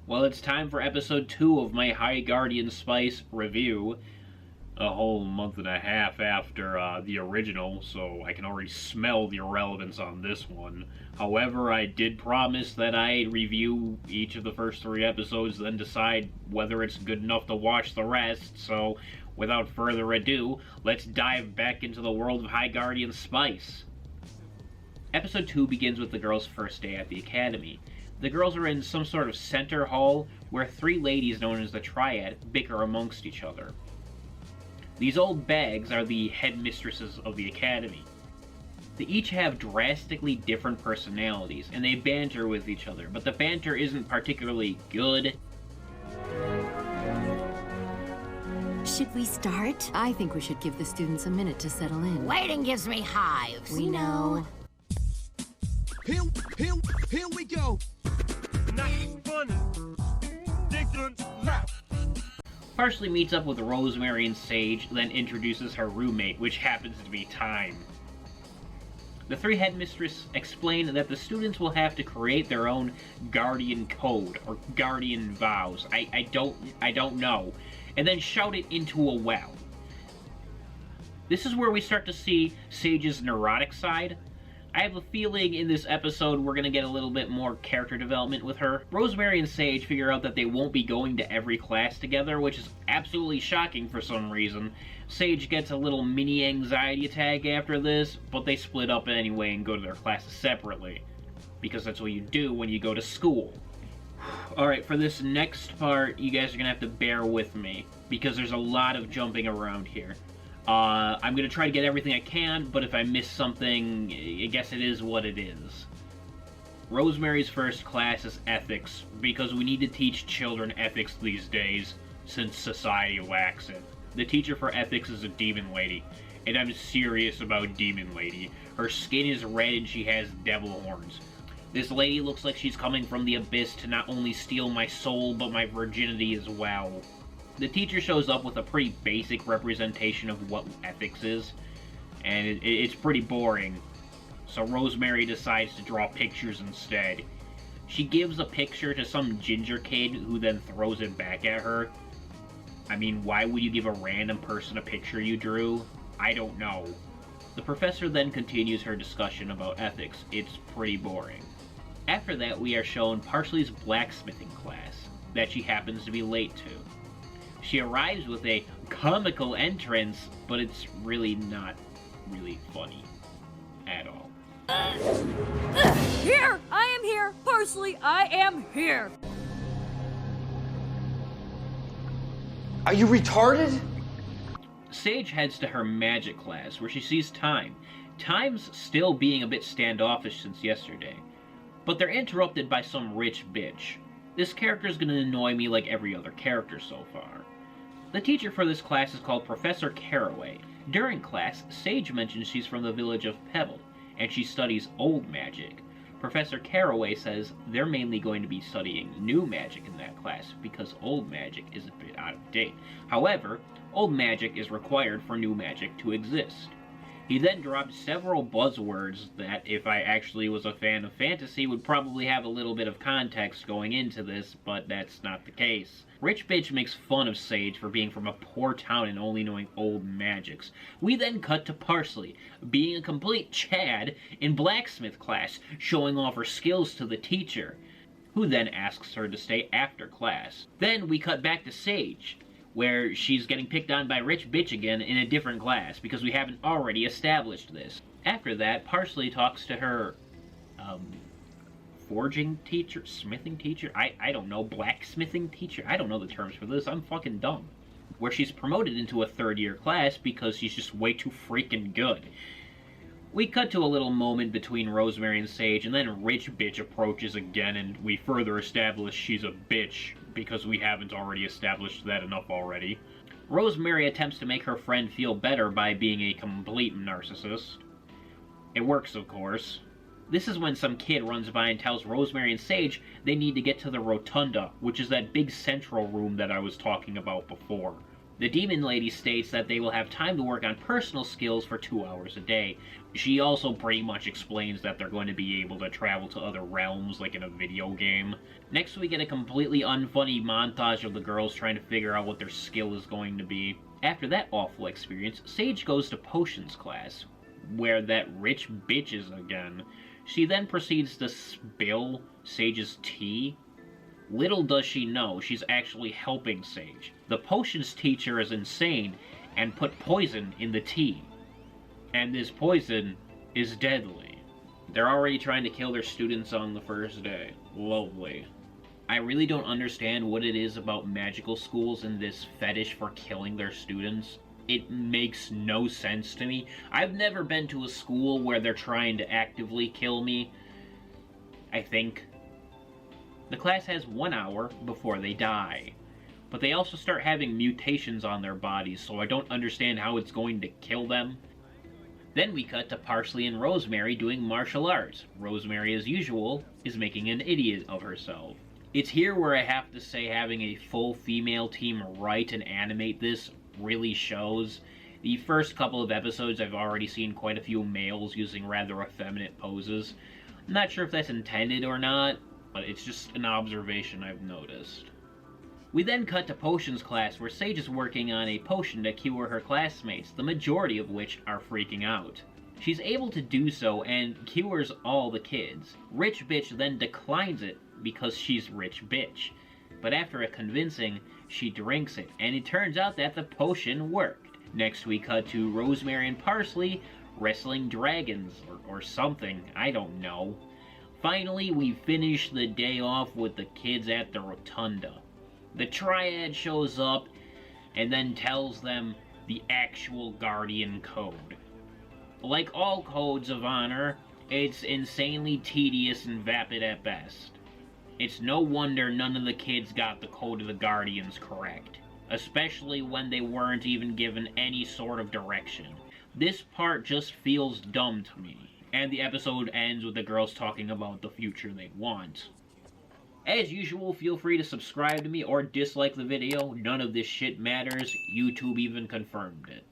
Well, it's time for episode 2 of my High Guardian Spice review. A whole month and a half after the original, so I can already smell the irrelevance on this one. However, I did promise that I'd review each of the first 3 episodes, then decide whether it's good enough to watch the rest, so without further ado, let's dive back into the world of High Guardian Spice. Episode 2 begins with the girls' first day at the academy. The girls are in some sort of center hall where 3 ladies known as the Triad bicker amongst each other. These old bags are the headmistresses of the academy. They each have drastically different personalities, and they banter with each other, but the banter isn't particularly good. Should we start? I think we should give the students a minute to settle in. Waiting gives me hives. We know. Here we go. Nothing funny. Different map. Parsley meets up with Rosemary and Sage, then introduces her roommate, which happens to be Time. The 3 headmistresses explain that the students will have to create their own guardian code, or guardian vows, I don't know, and then shout it into a well. This is where we start to see Sage's neurotic side. I have a feeling in this episode we're going to get a little bit more character development with her. Rosemary and Sage figure out that they won't be going to every class together, which is absolutely shocking for some reason. Sage gets a little mini anxiety attack after this, but they split up anyway and go to their classes separately. Because that's what you do when you go to school. Alright, for this next part, you guys are going to have to bear with me, because there's a lot of jumping around here. I'm going to try to get everything I can, but if I miss something, I guess it is what it is. Rosemary's first class is ethics, because we need to teach children ethics these days, since society lacks it. The teacher for ethics is a demon lady, and I'm serious about demon lady. Her skin is red and she has devil horns. This lady looks like she's coming from the abyss to not only steal my soul, but my virginity as well. The teacher shows up with a pretty basic representation of what ethics is, and it's pretty boring. So Rosemary decides to draw pictures instead. She gives a picture to some ginger kid who then throws it back at her. I mean, why would you give a random person a picture you drew? I don't know. The professor then continues her discussion about ethics. It's pretty boring. After that, we are shown Parsley's blacksmithing class that she happens to be late to. She arrives with a comical entrance, but it's really not really funny at all. Here! I am here! Parsley, I am here! Are you retarded? Sage heads to her magic class, where she sees Time. Time's still being a bit standoffish since yesterday, but they're interrupted by some rich bitch. This character is going to annoy me like every other character so far. The teacher for this class is called Professor Caraway. During class, Sage mentions she's from the village of Pebble, and she studies old magic. Professor Caraway says they're mainly going to be studying new magic in that class, because old magic is a bit out of date. However, old magic is required for new magic to exist. He then dropped several buzzwords that, if I actually was a fan of fantasy, would probably have a little bit of context going into this, but that's not the case. Rich Bitch makes fun of Sage for being from a poor town and only knowing old magics. We then cut to Parsley, being a complete Chad in blacksmith class, showing off her skills to the teacher, who then asks her to stay after class. Then we cut back to Sage, where she's getting picked on by Rich Bitch again in a different class, because we haven't already established this. After that, Parsley talks to her, forging teacher, smithing teacher, I don't know, blacksmithing teacher, I don't know the terms for this, I'm fucking dumb. Where she's promoted into a 3rd year class because she's just way too freaking good. We cut to a little moment between Rosemary and Sage, and then Rich Bitch approaches again, and we further establish she's a bitch, because we haven't already established that enough already. Rosemary attempts to make her friend feel better by being a complete narcissist. It works, of course. This is when some kid runs by and tells Rosemary and Sage they need to get to the rotunda, which is that big central room that I was talking about before. The demon lady states that they will have time to work on personal skills for 2 hours a day. She also pretty much explains that they're going to be able to travel to other realms like in a video game. Next we get a completely unfunny montage of the girls trying to figure out what their skill is going to be. After that awful experience, Sage goes to potions class, where that rich bitch is again. She then proceeds to spill Sage's tea. Little does she know, she's actually helping Sage. The potions teacher is insane and put poison in the tea. And this poison is deadly. They're already trying to kill their students on the first day. Lovely. I really don't understand what it is about magical schools and this fetish for killing their students. It makes no sense to me. I've never been to a school where they're trying to actively kill me, I think. The class has 1 hour before they die. But they also start having mutations on their bodies, so I don't understand how it's going to kill them. Then we cut to Parsley and Rosemary doing martial arts. Rosemary, as usual, is making an idiot of herself. It's here where I have to say having a full female team write and animate this really shows. The first couple of episodes I've already seen quite a few males using rather effeminate poses. I'm not sure if that's intended or not, but it's just an observation I've noticed. We then cut to potions class where Sage is working on a potion to cure her classmates, the majority of which are freaking out. She's able to do so and cures all the kids. Rich Bitch then declines it because she's Rich Bitch. But after a convincing, she drinks it, and it turns out that the potion worked. Next we cut to Rosemary and Parsley wrestling dragons, or something, I don't know. Finally, we finish the day off with the kids at the rotunda. The Triad shows up and then tells them the actual Guardian code. Like all codes of honor, it's insanely tedious and vapid at best. It's no wonder none of the kids got the code of the Guardians correct, especially when they weren't even given any sort of direction. This part just feels dumb to me, and the episode ends with the girls talking about the future they want. As usual, feel free to subscribe to me or dislike the video. None of this shit matters. YouTube even confirmed it.